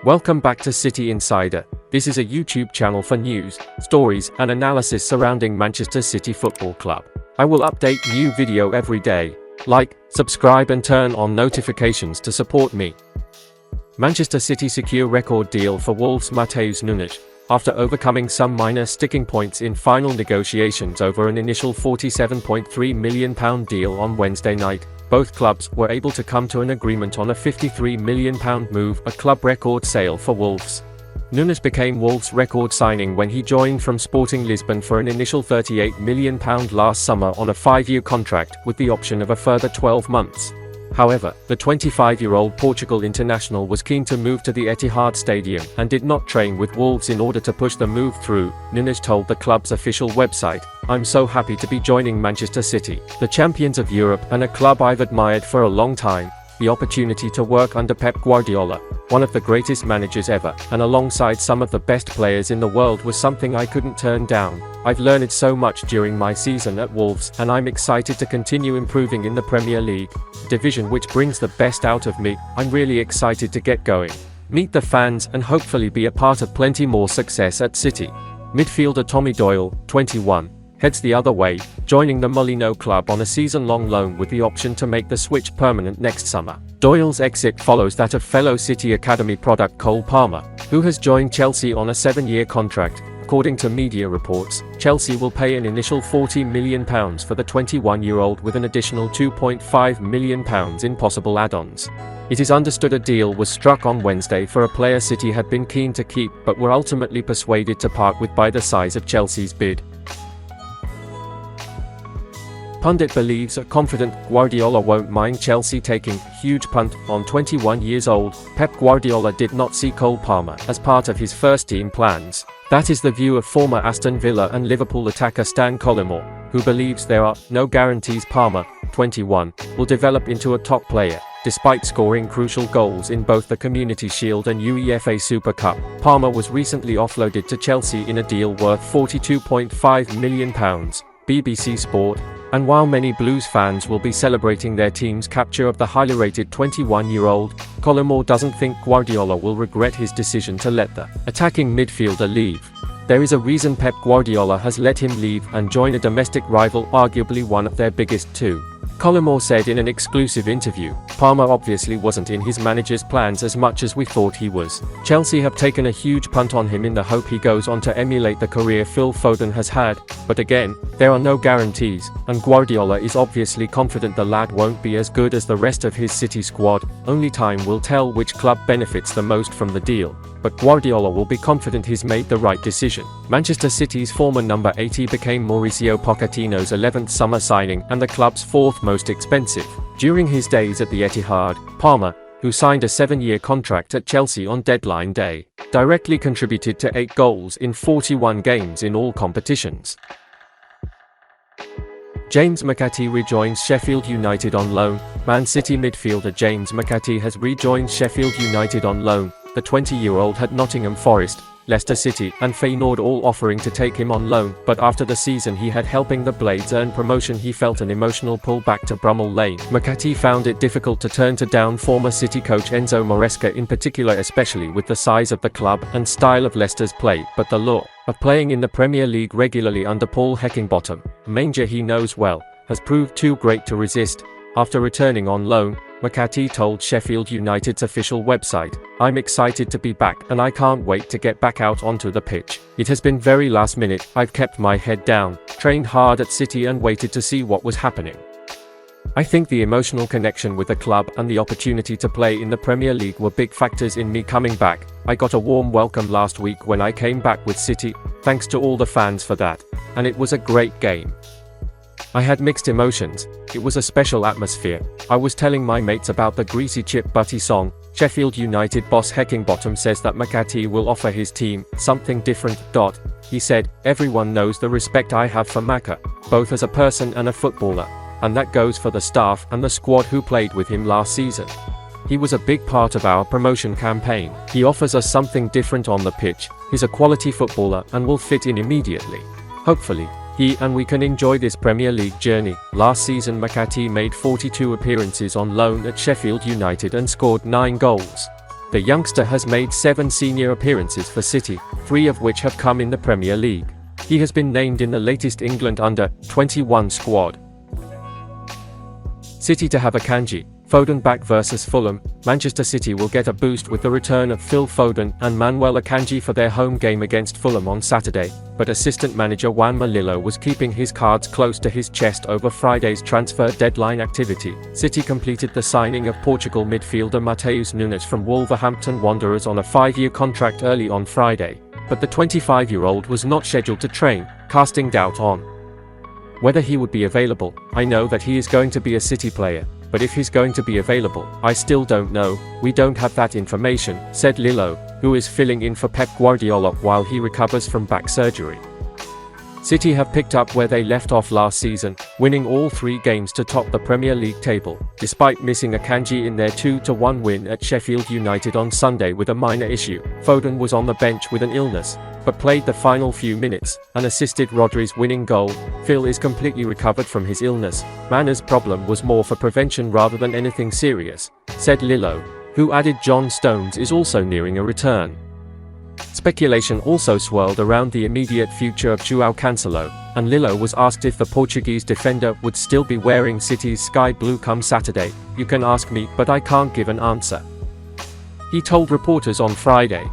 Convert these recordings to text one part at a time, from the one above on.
Welcome back to City Insider. This is a YouTube channel for news, stories, and analysis surrounding Manchester City Football Club. I will update new video every day. Like, subscribe and turn on notifications to support me. Manchester City secure record deal for Wolves' Mcatee Rejoins. After overcoming some minor sticking points in final negotiations over an initial £47.3 million deal on Wednesday night, both clubs were able to come to an agreement on a £53 million move, a club record sale for Wolves. Rejoins became Wolves' record signing when he joined from Sporting Lisbon for an initial £38 million last summer on a 5-year contract with the option of a further 12 months. However, the 25-year-old Portugal international was keen to move to the Etihad Stadium and did not train with Wolves in order to push the move through. Rejoins told the club's official website, "I'm so happy to be joining Manchester City, the champions of Europe and a club I've admired for a long time. The opportunity to work under Pep Guardiola, one of the greatest managers ever, and alongside some of the best players in the world was something I couldn't turn down. I've learned so much during my season at Wolves and I'm excited to continue improving in the Premier League, a division which brings the best out of me. I'm really excited to get going, meet the fans and hopefully be a part of plenty more success at City." Midfielder Tommy Doyle, 21, heads the other way, joining the Molino club on a season-long loan with the option to make the switch permanent next summer. Doyle's exit follows that of fellow City Academy product Cole Palmer, who has joined Chelsea on a 7-year contract. According to media reports, Chelsea will pay an initial £40 million for the 21-year-old with an additional £2.5 million in possible add-ons. It is understood a deal was struck on Wednesday for a player City had been keen to keep but were ultimately persuaded to part with by the size of Chelsea's bid. Pundit believes a confident Guardiola won't mind Chelsea taking a huge punt on 21 years old. Pep Guardiola did not see Cole Palmer as part of his first-team plans. That is the view of former Aston Villa and Liverpool attacker Stan Collymore, who believes there are no guarantees Palmer, 21, will develop into a top player. Despite scoring crucial goals in both the Community Shield and UEFA Super Cup, Palmer was recently offloaded to Chelsea in a deal worth £42.5 million, BBC Sport. And while many Blues fans will be celebrating their team's capture of the highly rated 21-year-old, Collymore doesn't think Guardiola will regret his decision to let the attacking midfielder leave. There is a reason Pep Guardiola has let him leave and join a domestic rival, arguably one of their biggest too. Collymore said in an exclusive interview, "Palmer obviously wasn't in his manager's plans as much as we thought he was. Chelsea have taken a huge punt on him in the hope he goes on to emulate the career Phil Foden has had, but again, there are no guarantees, and Guardiola is obviously confident the lad won't be as good as the rest of his City squad. Only time will tell which club benefits the most from the deal, but Guardiola will be confident he's made the right decision." Manchester City's former number 80 became Mauricio Pochettino's 11th summer signing and the club's 4th most expensive. During his days at the Etihad, Palmer, who signed a 7-year contract at Chelsea on deadline day, directly contributed to 8 goals in 41 games in all competitions. James Mcatee rejoins Sheffield United on loan. Man City midfielder James Mcatee has rejoined Sheffield United on loan. The 20-year-old had Nottingham Forest, Leicester City and Feyenoord all offering to take him on loan, but after the season he had helping the Blades earn promotion he felt an emotional pull back to Brummel Lane. Mcatee found it difficult to turn down former City coach Enzo Maresca in particular, especially with the size of the club and style of Leicester's play, but the lure of playing in the Premier League regularly under Paul Heckingbottom, a manager he knows well, has proved too great to resist. After returning on loan, Mcatee told Sheffield United's official website, "I'm excited to be back and I can't wait to get back out onto the pitch. It has been very last minute. I've kept my head down, trained hard at City and waited to see what was happening. I think the emotional connection with the club and the opportunity to play in the Premier League were big factors in me coming back. I got a warm welcome last week when I came back with City, thanks to all the fans for that. And it was a great game. I had mixed emotions. It was a special atmosphere. I was telling my mates about the greasy chip butty song." Sheffield United boss Heckingbottom says that Mcatee will offer his team something different. He said, "Everyone knows the respect I have for Maka, both as a person and a footballer. And that goes for the staff and the squad who played with him last season. He was a big part of our promotion campaign. He offers us something different on the pitch. He's a quality footballer and will fit in immediately. Hopefully, he and we can enjoy this Premier League journey." Last season Mcatee made 42 appearances on loan at Sheffield United and scored 9 goals. The youngster has made 7 senior appearances for City, 3 of which have come in the Premier League. He has been named in the latest England under-21 squad. City to have Akanji, Foden back versus Fulham. Manchester City will get a boost with the return of Phil Foden and Manuel Akanji for their home game against Fulham on Saturday, but assistant manager Juan Malillo was keeping his cards close to his chest over Friday's transfer deadline activity. City completed the signing of Portugal midfielder Matheus Nunes from Wolverhampton Wanderers on a 5-year contract early on Friday, but the 25-year-old was not scheduled to train, casting doubt on whether he would be available. "I know that he is going to be a City player, but if he's going to be available, I still don't know. We don't have that information," said Lillo, who is filling in for Pep Guardiola while he recovers from back surgery. City have picked up where they left off last season, winning all 3 games to top the Premier League table, despite missing Akanji in their 2-1 win at Sheffield United on Sunday with a minor issue. Foden was on the bench with an illness, but played the final few minutes, and assisted Rodri's winning goal. Phil is completely recovered from his illness. Mana's problem was more for prevention rather than anything serious, said Lillo, who added John Stones is also nearing a return. Speculation also swirled around the immediate future of João Cancelo, and Lillo was asked if the Portuguese defender would still be wearing City's sky blue come Saturday. "You can ask me, but I can't give an answer," he told reporters on Friday.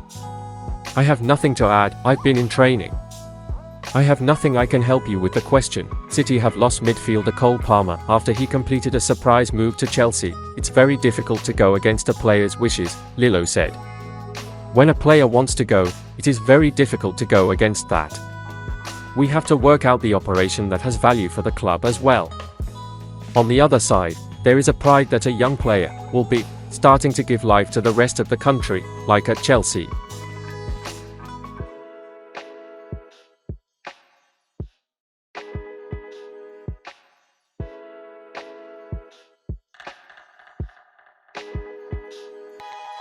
"I have nothing to add. I've been in training. I have nothing I can help you with the question." City have lost midfielder Cole Palmer after he completed a surprise move to Chelsea. "It's very difficult to go against a player's wishes," Lillo said. "When a player wants to go, it is very difficult to go against that. We have to work out the operation that has value for the club as well. On the other side, there is a pride that a young player will be starting to give life to the rest of the country, like at Chelsea."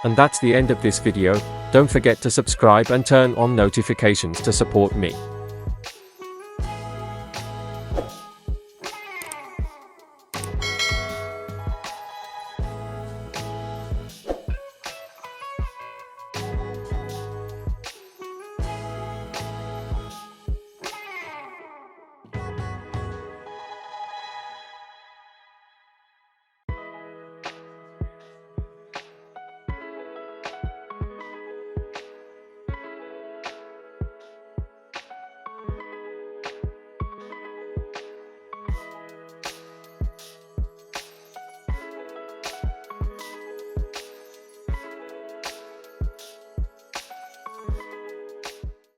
And that's the end of this video. Don't forget to subscribe and turn on notifications to support me.